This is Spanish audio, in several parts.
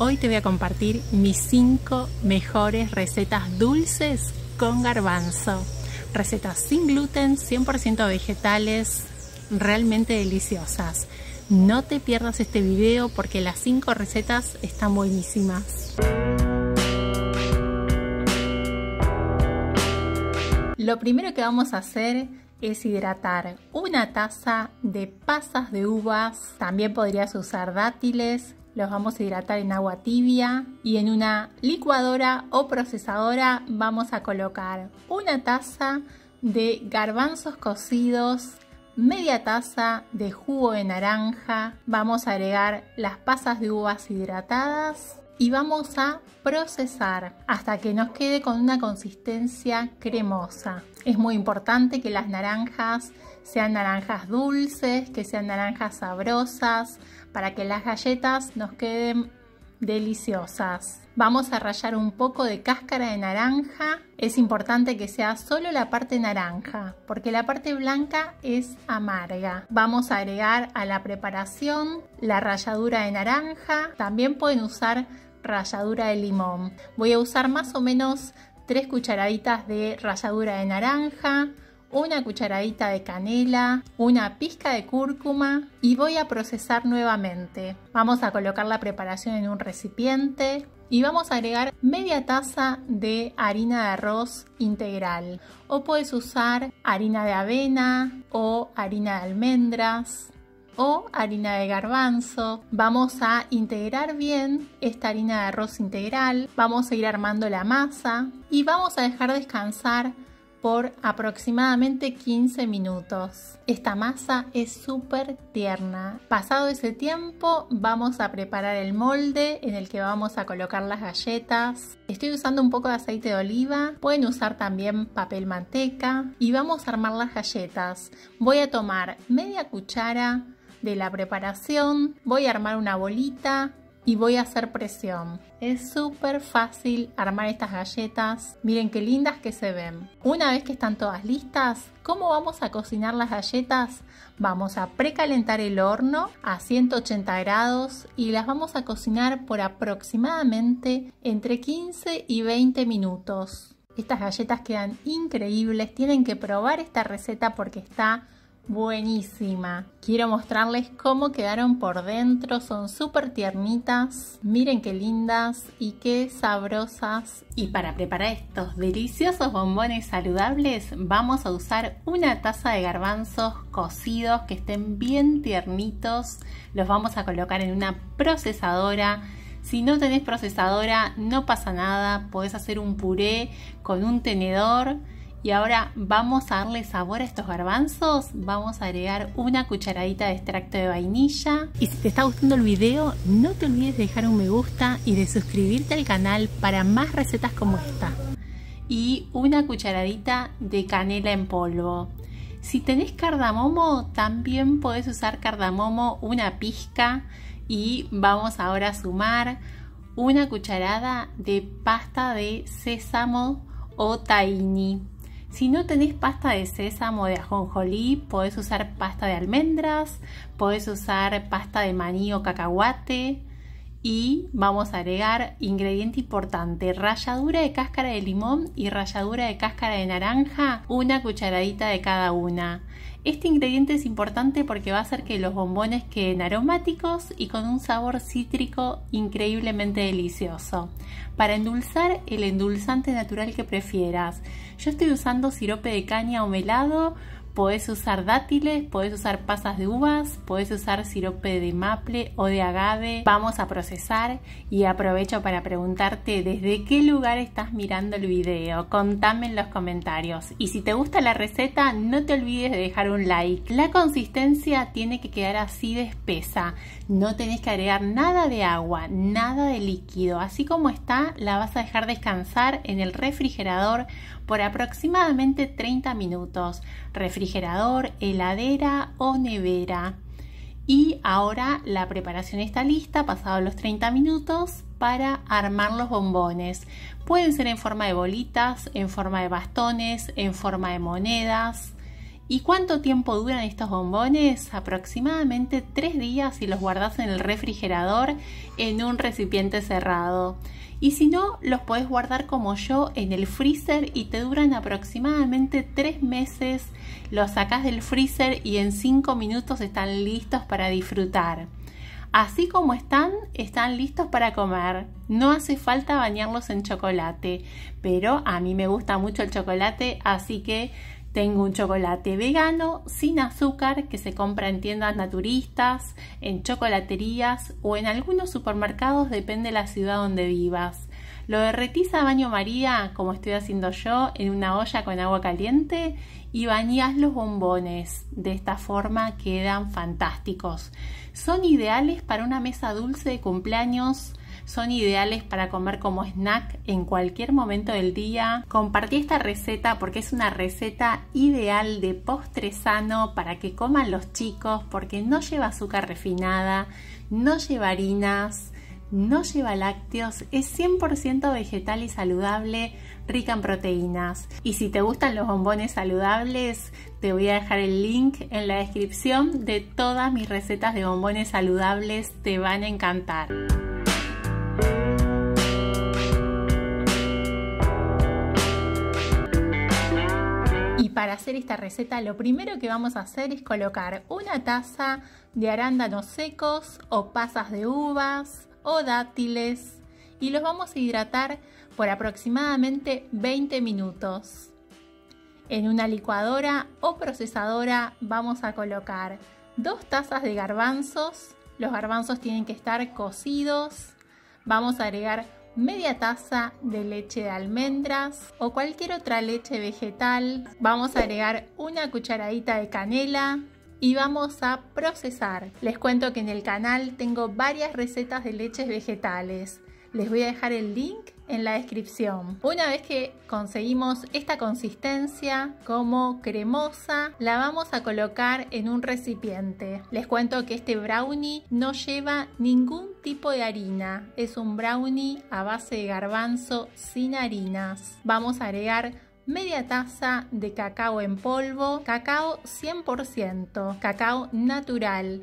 Hoy te voy a compartir mis 5 mejores recetas dulces con garbanzo. Recetas sin gluten, 100% vegetales, realmente deliciosas. No te pierdas este video porque las 5 recetas están buenísimas. Lo primero que vamos a hacer es hidratar una taza de pasas de uvas. También podrías usar dátiles. Los vamos a hidratar en agua tibia y en una licuadora o procesadora vamos a colocar una taza de garbanzos cocidos, media taza de jugo de naranja, vamos a agregar las pasas de uvas hidratadas y vamos a procesar hasta que nos quede con una consistencia cremosa. Es muy importante que las naranjas sean naranjas dulces, que sean naranjas sabrosas, para que las galletas nos queden deliciosas. Vamos a rallar un poco de cáscara de naranja. Es importante que sea solo la parte naranja, porque la parte blanca es amarga. Vamos a agregar a la preparación la ralladura de naranja. También pueden usar ralladura de limón. Voy a usar más o menos 3 cucharaditas de ralladura de naranja, una cucharadita de canela, una pizca de cúrcuma y voy a procesar nuevamente. Vamos a colocar la preparación en un recipiente y vamos a agregar media taza de harina de arroz integral. O puedes usar harina de avena o harina de almendras o harina de garbanzo. Vamos a integrar bien esta harina de arroz integral. Vamos a ir armando la masa y vamos a dejar descansar por aproximadamente 15 minutos. Esta masa es súper tierna. Pasado ese tiempo vamos a preparar el molde en el que vamos a colocar las galletas. Estoy usando un poco de aceite de oliva, pueden usar también papel manteca y vamos a armar las galletas. Voy a tomar media cuchara de la preparación, voy a armar una bolita y voy a hacer presión. Es súper fácil armar estas galletas. Miren qué lindas que se ven. Una vez que están todas listas, ¿cómo vamos a cocinar las galletas? Vamos a precalentar el horno a 180 grados y las vamos a cocinar por aproximadamente entre 15 y 20 minutos. Estas galletas quedan increíbles. Tienen que probar esta receta porque está buenísima. Quiero mostrarles cómo quedaron por dentro. Son súper tiernitas. Miren qué lindas y qué sabrosas. Y para preparar estos deliciosos bombones saludables vamos a usar una taza de garbanzos cocidos que estén bien tiernitos. Los vamos a colocar en una procesadora. Si no tenés procesadora no pasa nada, podés hacer un puré con un tenedor. Y ahora vamos a darle sabor a estos garbanzos. Vamos a agregar una cucharadita de extracto de vainilla. Y si te está gustando el video, no te olvides de dejar un me gusta y de suscribirte al canal para más recetas como esta. Y una cucharadita de canela en polvo. Si tenés cardamomo, también podés usar cardamomo, una pizca. Y vamos ahora a sumar una cucharada de pasta de sésamo o tahini. Si no tenés pasta de sésamo o de ajonjolí, podés usar pasta de almendras, podés usar pasta de maní o cacahuate. Y vamos a agregar ingrediente importante, ralladura de cáscara de limón y ralladura de cáscara de naranja, una cucharadita de cada una. Este ingrediente es importante porque va a hacer que los bombones queden aromáticos y con un sabor cítrico increíblemente delicioso. Para endulzar, el endulzante natural que prefieras. Yo estoy usando sirope de caña o melado. Podés usar dátiles, podés usar pasas de uvas, podés usar sirope de maple o de agave. Vamos a procesar y aprovecho para preguntarte desde qué lugar estás mirando el video. Contame en los comentarios. Y si te gusta la receta, no te olvides de dejar un like. La consistencia tiene que quedar así de espesa. No tenés que agregar nada de agua, nada de líquido. Así como está, la vas a dejar descansar en el refrigerador por aproximadamente 30 minutos. Refrigerador, heladera o nevera. Y ahora la preparación está lista, pasados los 30 minutos, para armar los bombones. Pueden ser en forma de bolitas, en forma de bastones, en forma de monedas. ¿Y cuánto tiempo duran estos bombones? Aproximadamente 3 días si los guardas en el refrigerador en un recipiente cerrado. Y si no, los podés guardar como yo en el freezer y te duran aproximadamente 3 meses. Los sacás del freezer y en 5 minutos están listos para disfrutar. Así como están listos para comer. No hace falta bañarlos en chocolate, pero a mí me gusta mucho el chocolate, así que tengo un chocolate vegano sin azúcar que se compra en tiendas naturistas, en chocolaterías o en algunos supermercados, depende de la ciudad donde vivas. Lo derretís a baño María, como estoy haciendo yo, en una olla con agua caliente y bañás los bombones. De esta forma quedan fantásticos. Son ideales para una mesa dulce de cumpleaños. Son ideales para comer como snack en cualquier momento del día. Compartí esta receta porque es una receta ideal de postre sano para que coman los chicos, porque no lleva azúcar refinada, no lleva harinas, no lleva lácteos, es 100% vegetal y saludable, rica en proteínas. Y si te gustan los bombones saludables, te voy a dejar el link en la descripción de todas mis recetas de bombones saludables, te van a encantar. Y para hacer esta receta lo primero que vamos a hacer es colocar una taza de arándanos secos o pasas de uvas o dátiles y los vamos a hidratar por aproximadamente 20 minutos. En una licuadora o procesadora vamos a colocar 2 tazas de garbanzos. Los garbanzos tienen que estar cocidos. Vamos a agregar media taza de leche de almendras o cualquier otra leche vegetal. Vamos a agregar una cucharadita de canela y vamos a procesar. Les cuento que en el canal tengo varias recetas de leches vegetales. Les voy a dejar el link en la descripción. Una vez que conseguimos esta consistencia como cremosa, la vamos a colocar en un recipiente. Les cuento que este brownie no lleva ningún tipo de harina. Es un brownie a base de garbanzo sin harinas. Vamos a agregar media taza de cacao en polvo, cacao 100%, cacao natural.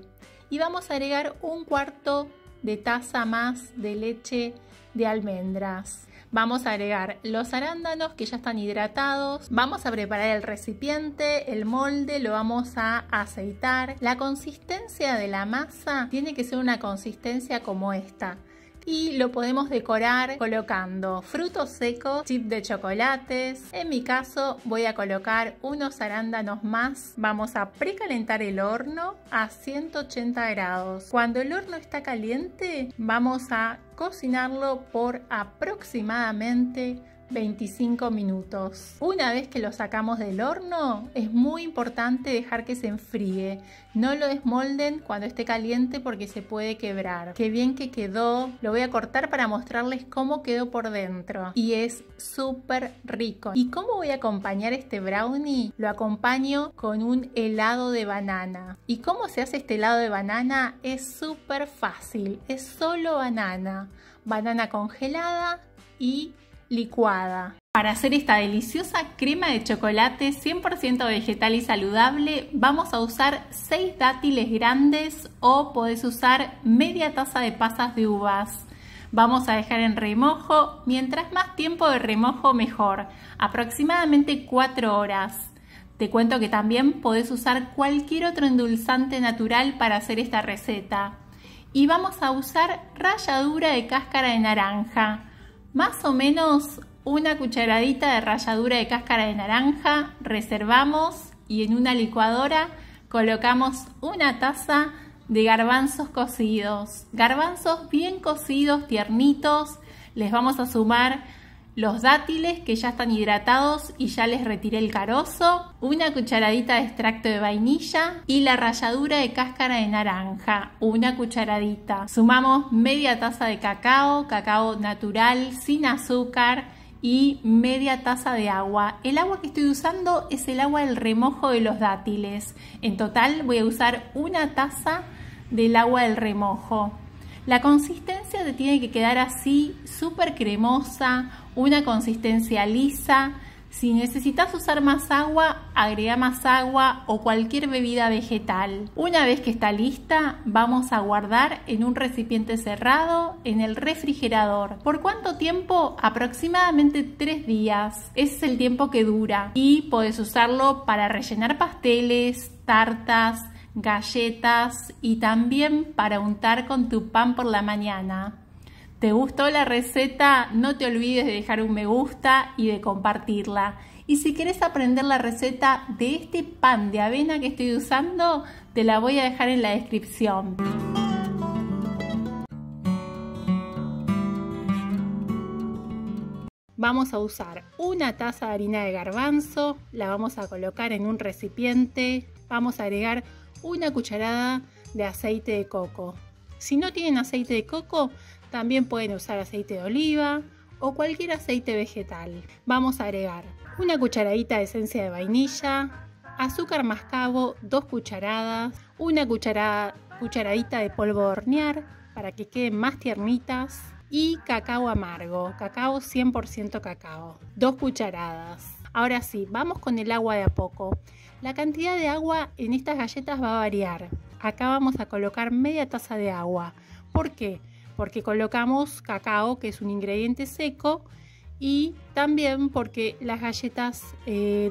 Y vamos a agregar 1/4 de taza más de leche de almendras. Vamos a agregar los arándanos que ya están hidratados. Vamos a preparar el recipiente, el molde, lo vamos a aceitar. La consistencia de la masa tiene que ser una consistencia como esta. Y lo podemos decorar colocando frutos secos, chip de chocolates. En mi caso voy a colocar unos arándanos más. Vamos a precalentar el horno a 180 grados. Cuando el horno está caliente vamos a cocinarlo por aproximadamente 25 minutos. Una vez que lo sacamos del horno, es muy importante dejar que se enfríe. No lo desmolden cuando esté caliente porque se puede quebrar. Qué bien que quedó. Lo voy a cortar para mostrarles cómo quedó por dentro. Y es súper rico. ¿Y cómo voy a acompañar este brownie? Lo acompaño con un helado de banana. ¿Y cómo se hace este helado de banana? Es súper fácil. Es solo banana. Banana congelada y licuada. Para hacer esta deliciosa crema de chocolate 100% vegetal y saludable vamos a usar 6 dátiles grandes o podés usar media taza de pasas de uvas. Vamos a dejar en remojo, mientras más tiempo de remojo mejor, aproximadamente 4 horas. Te cuento que también podés usar cualquier otro endulzante natural para hacer esta receta. Y vamos a usar ralladura de cáscara de naranja. Más o menos una cucharadita de ralladura de cáscara de naranja reservamos y en una licuadora colocamos una taza de garbanzos cocidos. Garbanzos bien cocidos, tiernitos. Les vamos a sumar los dátiles que ya están hidratados y ya les retiré el carozo, una cucharadita de extracto de vainilla y la ralladura de cáscara de naranja, una cucharadita. Sumamos media taza de cacao, cacao natural, sin azúcar y media taza de agua. El agua que estoy usando es el agua del remojo de los dátiles. En total voy a usar una taza del agua del remojo. La consistencia te tiene que quedar así, súper cremosa, una consistencia lisa. Si necesitas usar más agua, agrega más agua o cualquier bebida vegetal. Una vez que está lista, vamos a guardar en un recipiente cerrado en el refrigerador. ¿Por cuánto tiempo? Aproximadamente 3 días. Ese es el tiempo que dura y podés usarlo para rellenar pasteles, tartas, galletas y también para untar con tu pan por la mañana. ¿Te gustó la receta? No te olvides de dejar un me gusta y de compartirla. Y si querés aprender la receta de este pan de avena que estoy usando, te la voy a dejar en la descripción. Vamos a usar una taza de harina de garbanzo, la vamos a colocar en un recipiente, vamos a agregar una cucharada de aceite de coco. Si no tienen aceite de coco, también pueden usar aceite de oliva o cualquier aceite vegetal. Vamos a agregar una cucharadita de esencia de vainilla, azúcar mascabo 2 cucharadas, una cucharadita de polvo de hornear para que queden más tiernitas y cacao amargo, cacao 100% cacao, 2 cucharadas. Ahora sí, vamos con el agua de a poco. La cantidad de agua en estas galletas va a variar. Acá vamos a colocar media taza de agua. ¿Por qué? Porque colocamos cacao, que es un ingrediente seco, y también porque las galletas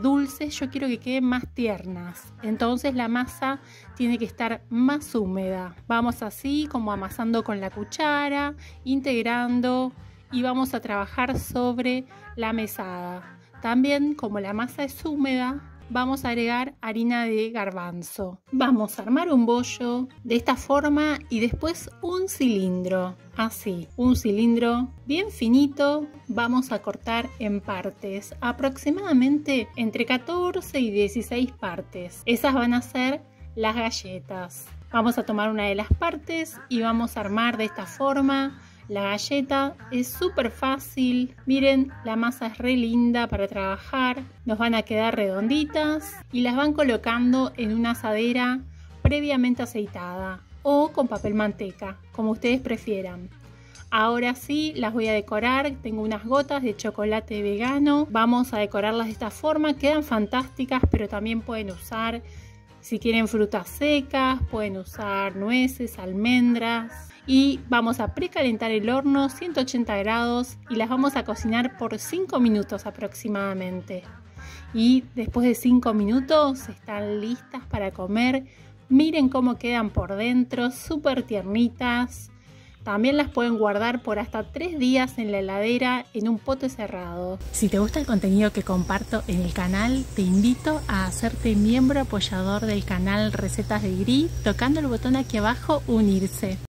dulces yo quiero que queden más tiernas. Entonces la masa tiene que estar más húmeda. Vamos así como amasando con la cuchara, integrando y vamos a trabajar sobre la mesada. También como la masa es húmeda, vamos a agregar harina de garbanzo. Vamos a armar un bollo de esta forma y después un cilindro, así, un cilindro bien finito. Vamos a cortar en partes, aproximadamente entre 14 y 16 partes. Esas van a ser las galletas. Vamos a tomar una de las partes y vamos a armar de esta forma. La galleta es súper fácil, miren, la masa es re linda para trabajar, nos van a quedar redonditas y las van colocando en una asadera previamente aceitada o con papel manteca, como ustedes prefieran. Ahora sí, las voy a decorar, tengo unas gotas de chocolate vegano, vamos a decorarlas de esta forma, quedan fantásticas, pero también pueden usar, si quieren frutas secas, pueden usar nueces, almendras. Y vamos a precalentar el horno 180 grados y las vamos a cocinar por 5 minutos aproximadamente. Y después de 5 minutos están listas para comer. Miren cómo quedan por dentro, súper tiernitas. También las pueden guardar por hasta 3 días en la heladera en un pote cerrado. Si te gusta el contenido que comparto en el canal, te invito a hacerte miembro apoyador del canal Recetas de Gris tocando el botón aquí abajo, unirse.